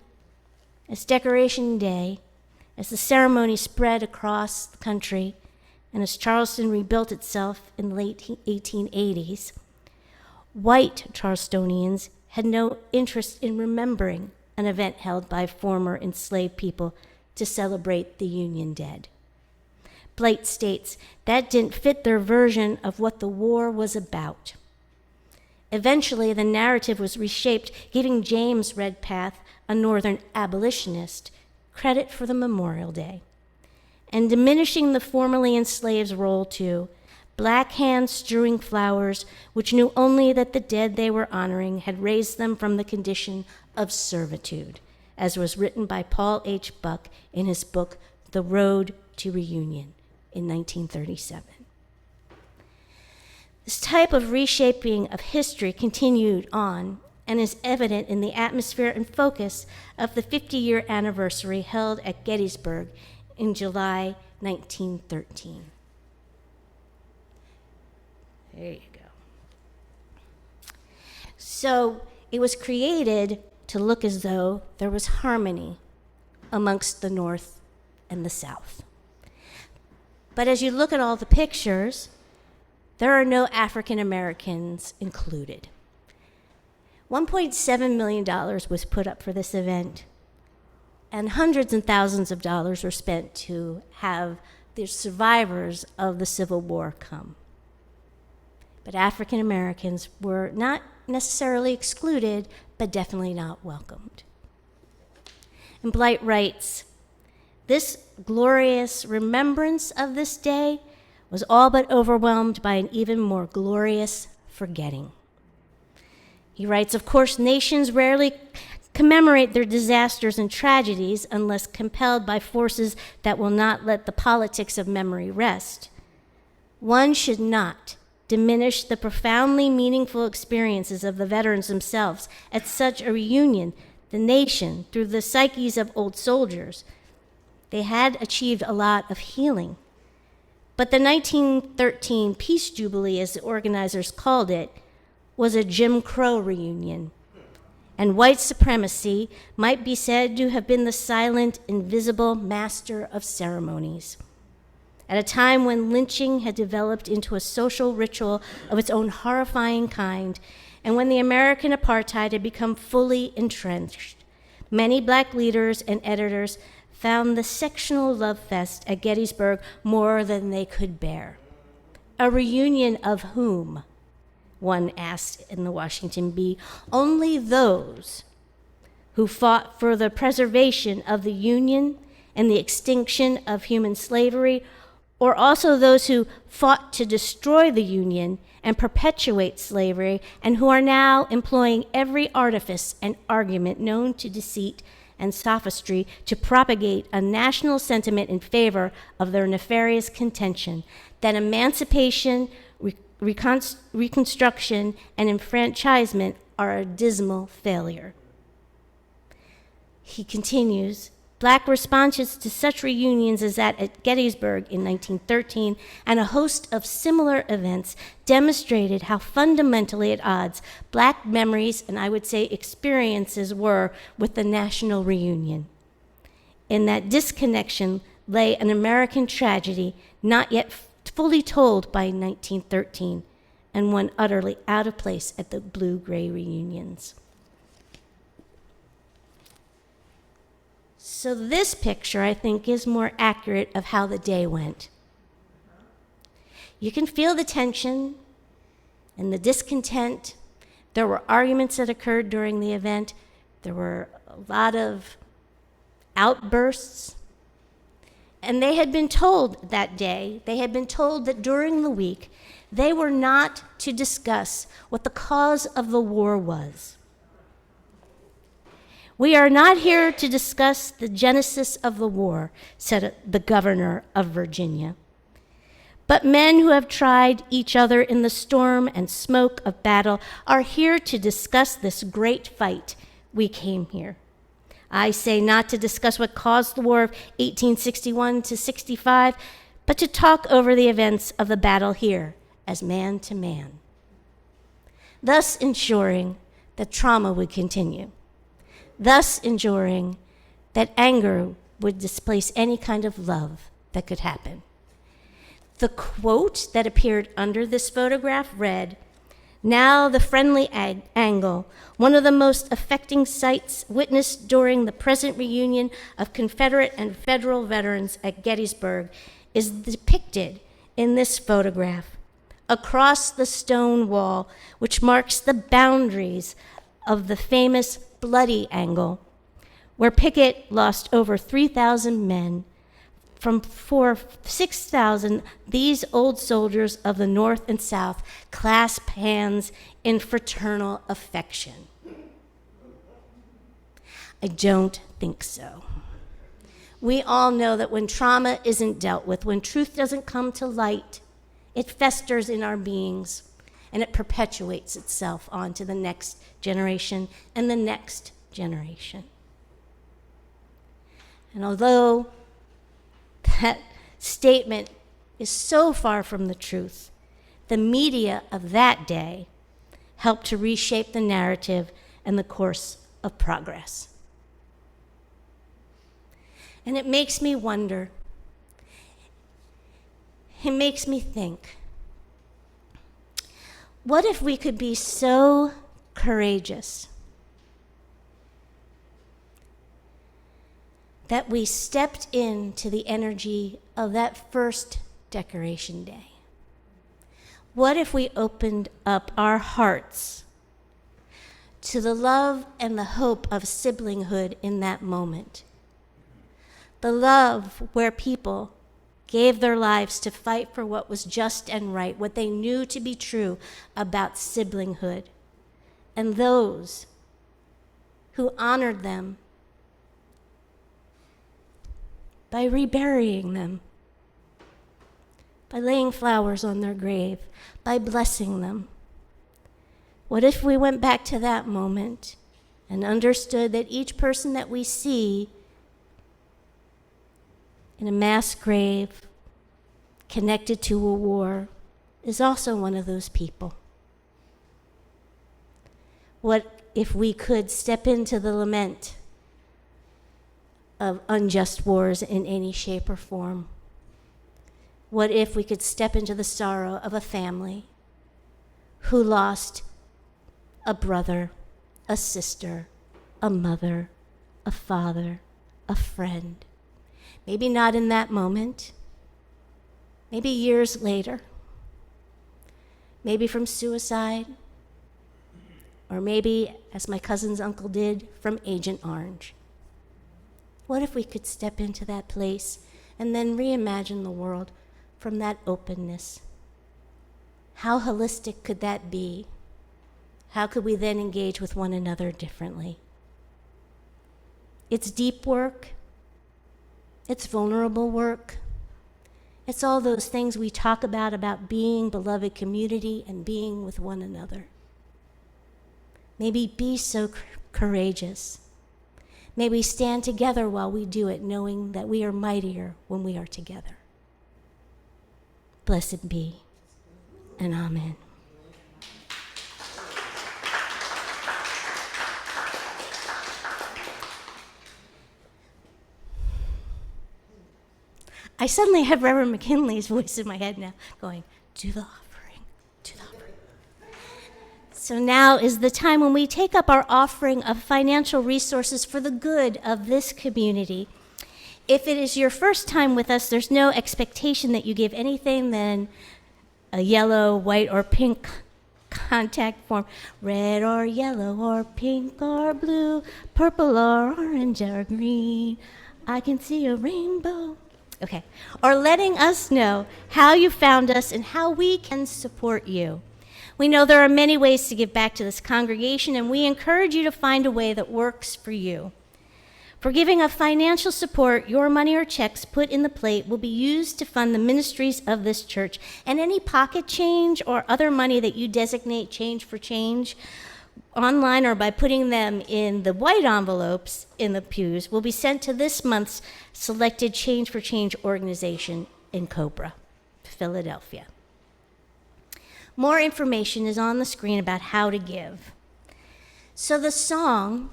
as Decoration Day, as the ceremony spread across the country, and as Charleston rebuilt itself in the late 1880s, white Charlestonians had no interest in remembering an event held by former enslaved people to celebrate the Union dead. Blight states that didn't fit their version of what the war was about. Eventually, the narrative was reshaped, giving James Redpath, a Northern abolitionist, credit for the Memorial Day, and diminishing the formerly enslaved's role to black hands strewing flowers, which knew only that the dead they were honoring had raised them from the condition of servitude, as was written by Paul H. Buck in his book, The Road to Reunion, in 1937. This type of reshaping of history continued on and is evident in the atmosphere and focus of the 50-year anniversary held at Gettysburg in July 1913. There you go. So it was created to look as though there was harmony amongst the North and the South. But as you look at all the pictures, there are no African Americans included. $1.7 million was put up for this event, and hundreds and thousands of dollars were spent to have the survivors of the Civil War come. but African Americans were not necessarily excluded, but definitely not welcomed. And Blight writes, "This glorious remembrance of this day was all but overwhelmed by an even more glorious forgetting." He writes, "Of course, nations rarely commemorate their disasters and tragedies unless compelled by forces that will not let the politics of memory rest. One should not diminish the profoundly meaningful experiences of the veterans themselves at such a reunion. The nation, through the psyches of old soldiers, they had achieved a lot of healing. But the 1913 Peace Jubilee, as the organizers called it, was a Jim Crow reunion, and white supremacy might be said to have been the silent, invisible master of ceremonies. At a time when lynching had developed into a social ritual of its own horrifying kind, and when the American apartheid had become fully entrenched, many black leaders and editors found the sectional love fest at Gettysburg more than they could bear. A reunion of whom? One asked in the Washington Bee. Only those who fought for the preservation of the Union and the extinction of human slavery, or also those who fought to destroy the Union and perpetuate slavery, and who are now employing every artifice and argument known to deceit and sophistry to propagate a national sentiment in favor of their nefarious contention that emancipation, reconstruction, and enfranchisement are a dismal failure." He continues, "Black responses to such reunions as that at Gettysburg in 1913 and a host of similar events demonstrated how fundamentally at odds Black memories and I would say experiences were with the national reunion. In that disconnection lay an American tragedy not yet fully told by 1913, and one utterly out of place at the blue-gray reunions." So this picture, I think, is more accurate of how the day went. You can feel the tension and the discontent. There were arguments that occurred during the event. There were a lot of outbursts. And they had been told that day, they had been told that during the week, they were not to discuss what the cause of the war was. "We are not here to discuss the genesis of the war," said the governor of Virginia. "But men who have tried each other in the storm and smoke of battle are here to discuss this great fight. We came here. I say not to discuss what caused the war of 1861 to 65, but to talk over the events of the battle here as man to man, thus ensuring that trauma would continue, thus ensuring that anger would displace any kind of love that could happen." The quote that appeared under this photograph read, "Now the friendly angle, one of the most affecting sights witnessed during the present reunion of Confederate and Federal veterans at Gettysburg, is depicted in this photograph. Across the stone wall, which marks the boundaries of the famous Bloody Angle, where Pickett lost over 3,000 men, for 6,000, these old soldiers of the North and South clasp hands in fraternal affection." I don't think so. We all know that when trauma isn't dealt with, when truth doesn't come to light, it festers in our beings and it perpetuates itself onto the next generation and the next generation. And although that statement is so far from the truth, the media of that day helped to reshape the narrative and the course of progress. And it makes me wonder, it makes me think, what if we could be so courageous that we stepped into the energy of that first Decoration Day? What if we opened up our hearts to the love and the hope of siblinghood in that moment? The love where people gave their lives to fight for what was just and right, what they knew to be true about siblinghood, and those who honored them by reburying them, by laying flowers on their grave, by blessing them. What if we went back to that moment and understood that each person that we see in a mass grave connected to a war is also one of those people? What if we could step into the lament of unjust wars in any shape or form? What if we could step into the sorrow of a family who lost a brother, a sister, a mother, a father, a friend? Maybe not in that moment, maybe years later, maybe from suicide, or maybe, as my cousin's uncle did, from Agent Orange. What if we could step into that place and then reimagine the world from that openness? How holistic could that be? How could we then engage with one another differently? It's deep work. It's vulnerable work. It's all those things we talk about being beloved community and being with one another. Maybe be so courageous. May we stand together while we do it, knowing that we are mightier when we are together. Blessed be, and amen. I suddenly have Reverend McKinley's voice in my head now, going, do the offering, do the offering. So now is the time when we take up our offering of financial resources for the good of this community. If it is your first time with us, there's no expectation that you give anything than a yellow, white, or pink contact form. Red or yellow or pink or blue, purple or orange or green. I can see a rainbow. Okay. Or letting us know how you found us and how we can support you. We know there are many ways to give back to this congregation, and we encourage you to find a way that works for you. For giving of financial support, your money or checks put in the plate will be used to fund the ministries of this church, and any pocket change or other money that you designate change for change, online or by putting them in the white envelopes in the pews, will be sent to this month's selected Change for Change organization in Cobra, Philadelphia. More information is on the screen about how to give. So the song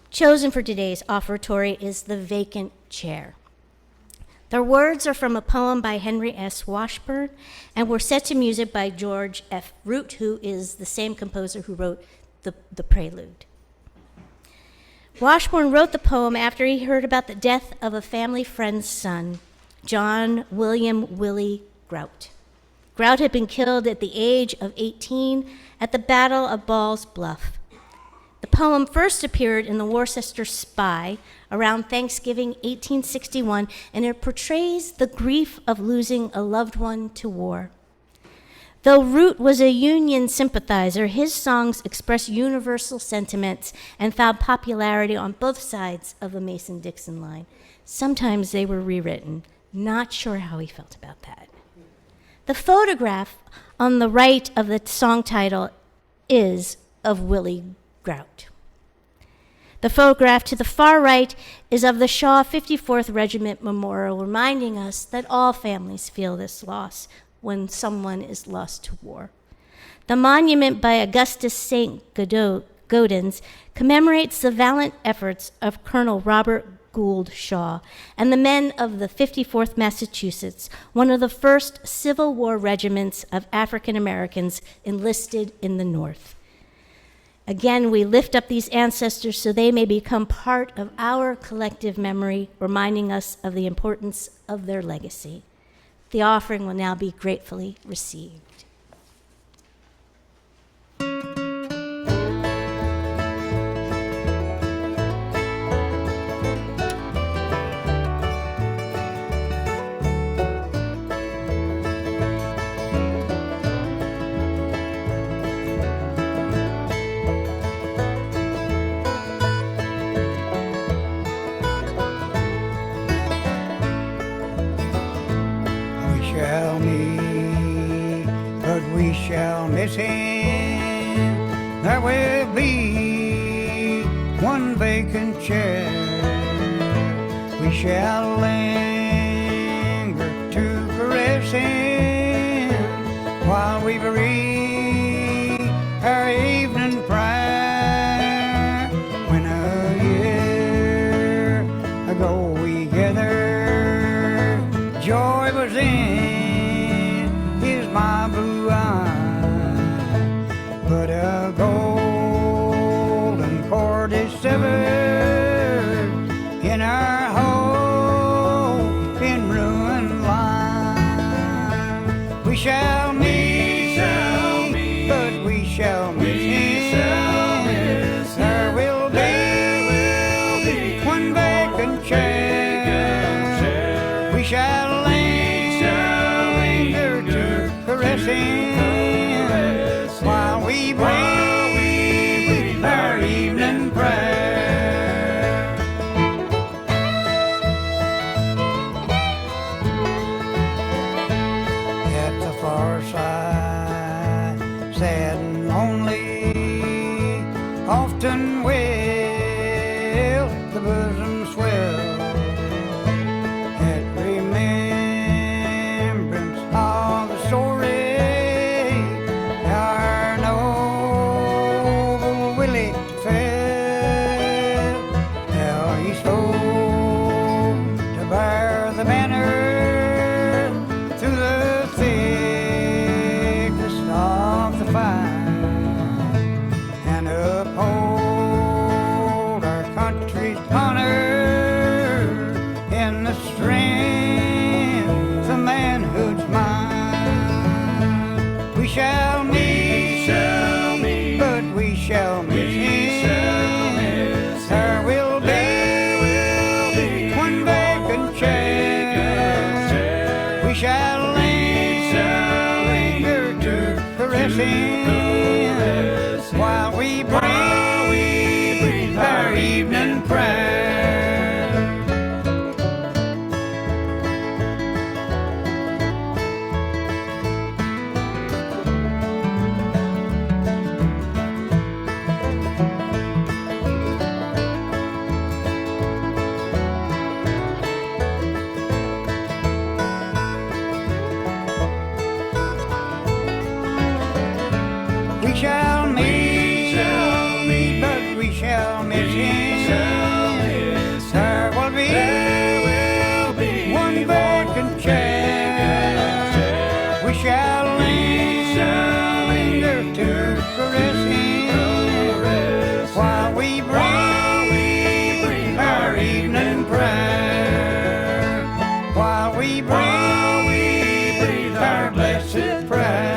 chosen for today's offertory is The Vacant Chair. The words are from a poem by Henry S. Washburn and were set to music by George F. Root, who is the same composer who wrote the prelude. Washburn wrote the poem after he heard about the death of a family friend's son, John William Willie Grout. Grout had been killed at the age of 18 at the Battle of Ball's Bluff. The poem first appeared in the Worcester Spy around Thanksgiving 1861, and it portrays the grief of losing a loved one to war. Though Root was a Union sympathizer, his songs expressed universal sentiments and found popularity on both sides of the Mason-Dixon line. Sometimes they were rewritten. Not sure how he felt about that. The photograph on the right of the song title is of Willie Grout. The photograph to the far right is of the Shaw 54th Regiment Memorial, reminding us that all families feel this loss when someone is lost to war. The monument by Augustus St. Gaudens commemorates the valiant efforts of Colonel Robert Gould Shaw and the men of the 54th Massachusetts, one of the first Civil War regiments of African Americans enlisted in the North. Again, we lift up these ancestors so they may become part of our collective memory, reminding us of the importance of their legacy. The offering will now be gratefully received. missing. There will be one vacant chair. We shall linger to caressing while we breathe our evening prayer. When a year ago we gathered, joy was in his my blue eye, but a golden cord is severed in our hope in ruined life. We shall meet, but we shall miss him. There will be one vacant chair. We shall linger to caress him while we breathe our evening prayer. At the far side, sad and lonely, often will the bosom swell at remembrance of the story our noble Willie fell. How he strove to bear the banner through the thickest of the fight and uphold our country's honor in the strength of manhood's mind. We shall meet, but we shall miss him. There will be one vacant chair. We shall linger to caress him while we breathe our evening prayer. We shall meet, but we shall miss him. There will be one vacant chair. We shall linger to caress him while we breathe our evening prayer. While we breathe our blessed prayer.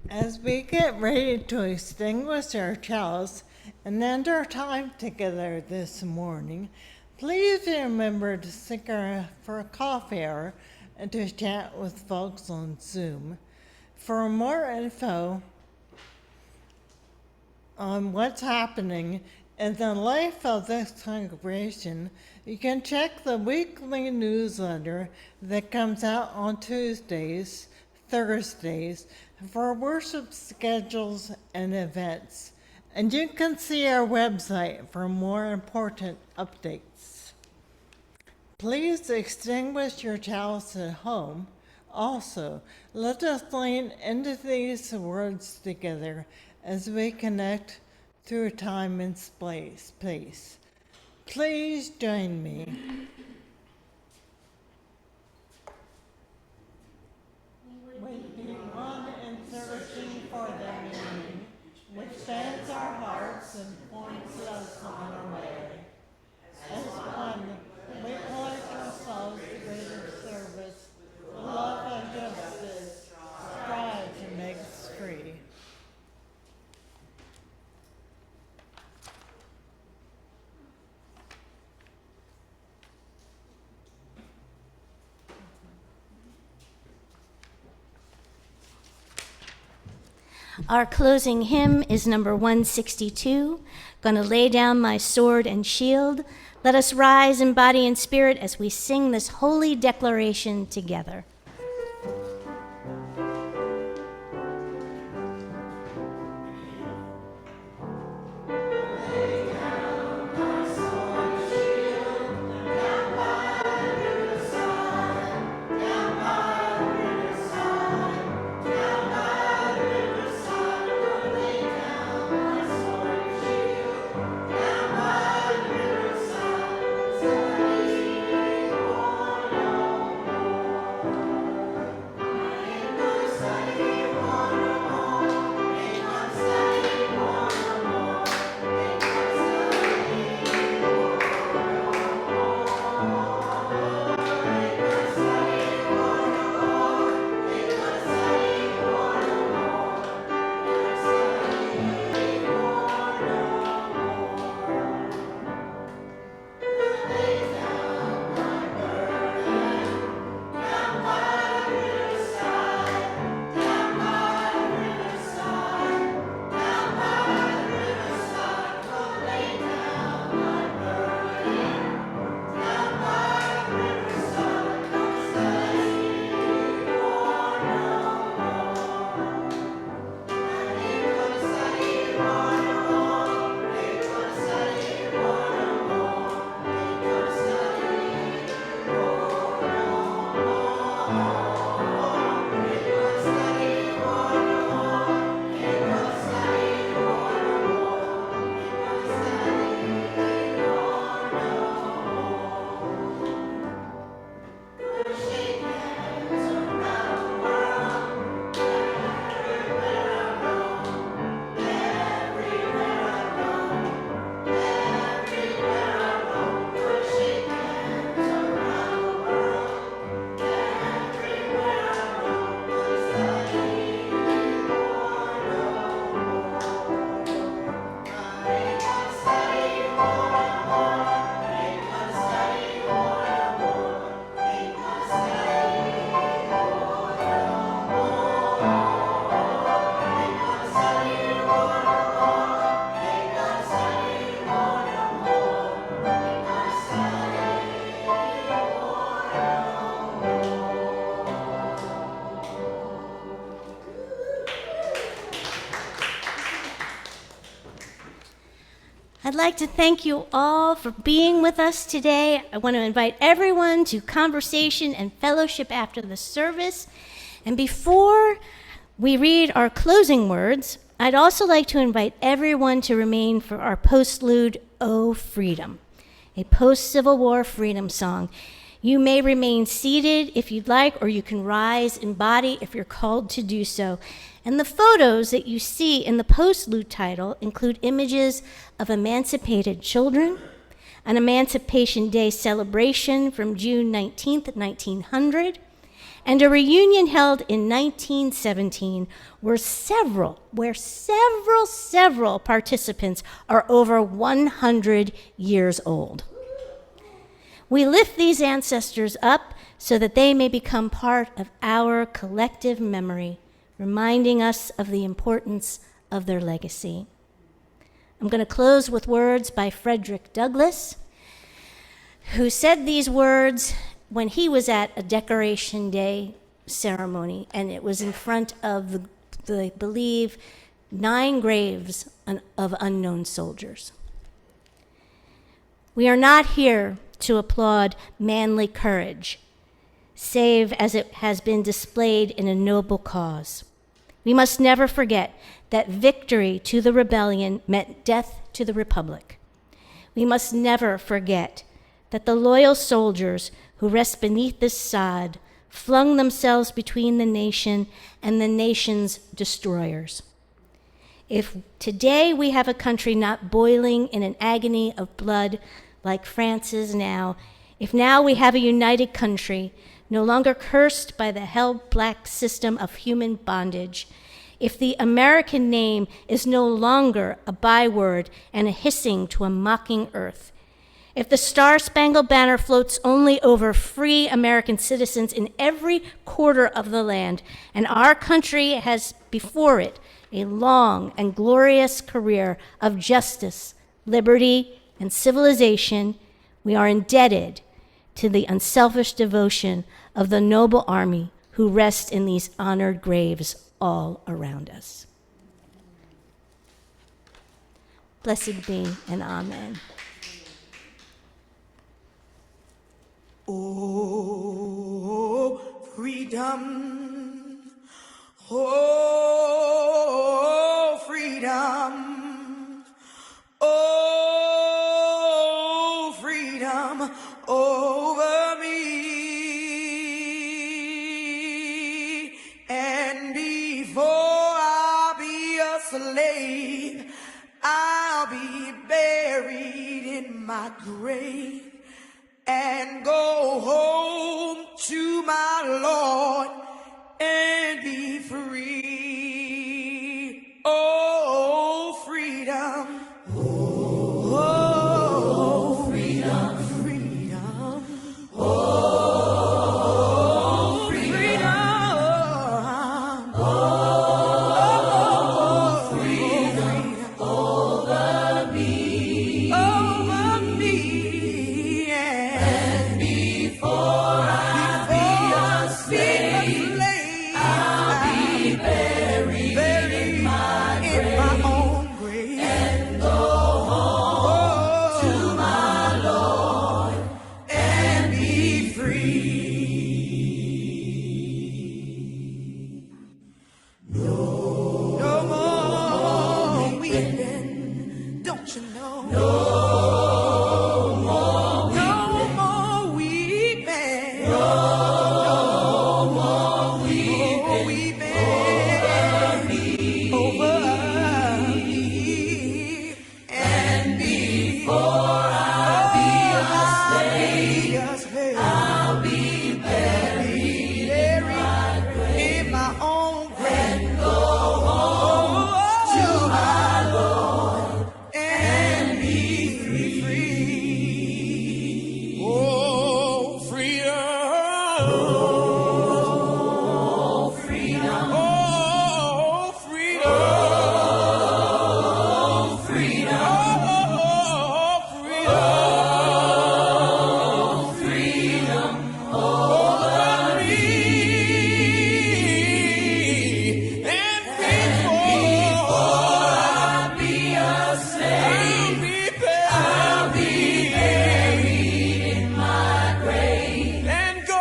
As we get ready to extinguish our chalice and end our time together this morning, please remember to stick around for a coffee hour and to chat with folks on Zoom. For more info on what's happening in the life of this congregation, you can check the weekly newsletter that comes out on Tuesdays, Thursdays, for worship schedules and events. And you can see our website for more important updates. Please extinguish your chalice at home. Also, let us lean into these words together as we connect through time and space. Please join me. Waiting on and searching for the meaning, which fans our hearts and points us on our way. As one, we collect ourselves to greater service, love and justice, strive to make us free. Our closing hymn is number 162, Gonna Lay Down My Sword and Shield. Let us rise in body and spirit as we sing this holy declaration together. I'd like to thank you all for being with us today. I want to invite everyone to conversation and fellowship after the service. And before we read our closing words, I'd also like to invite everyone to remain for our postlude, "Oh Freedom," a post-Civil War freedom song. You may remain seated if you'd like, or you can rise in body if you're called to do so. And the photos that you see in the postlude title include images of emancipated children, an Emancipation Day celebration from June 19th, 1900, and a reunion held in 1917 where several participants are over 100 years old. We lift these ancestors up so that they may become part of our collective memory, reminding us of the importance of their legacy. I'm going to close with words by Frederick Douglass, who said these words when he was at a Decoration Day ceremony, and it was in front of I believe, 9 graves of unknown soldiers. We are not here to applaud manly courage, save as it has been displayed in a noble cause. We must never forget that victory to the rebellion meant death to the republic. We must never forget that the loyal soldiers who rest beneath this sod flung themselves between the nation and the nation's destroyers. If today we have a country not boiling in an agony of blood like France is now, if now we have a united country, no longer cursed by the hell-black system of human bondage, if the American name is no longer a byword and a hissing to a mocking earth, if the Star-Spangled Banner floats only over free American citizens in every quarter of the land, and our country has before it a long and glorious career of justice, liberty, and civilization, we are indebted to the unselfish devotion of the noble army who rest in these honored graves all around us. Blessed be and amen. Oh, freedom. Oh, freedom. Oh, freedom over me. And before I'll be a slave, I'll be buried in my grave and go home to my Lord and be free. Oh, freedom. Oh, freedom. Freedom. Oh, freedom. Oh, freedom over me. Over me. And before I be a slave, I'll be buried in my own grave and go home to my Lord and be free. No more weeping, don't you know? No more weeping. No more weeping over me. And before I be a slave, I'll be buried in my own grave and go home to my Lord and be free. Oh, freedom. Oh, freedom. Oh, freedom. Freedom. Oh, freedom. Freedom over me. And before I be a slave, I'll be buried in my grave and go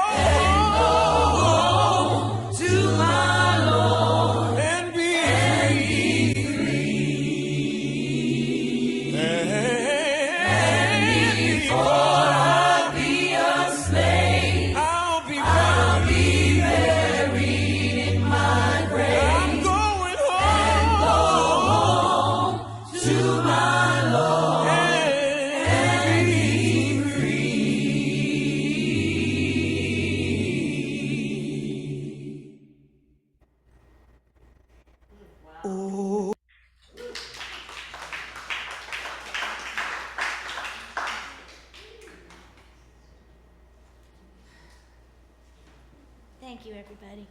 home to my Lord and be free. And before I be a slave, I'll be buried in my grave. I'm going home to my Lord and be free. Oh. Thank you, everybody.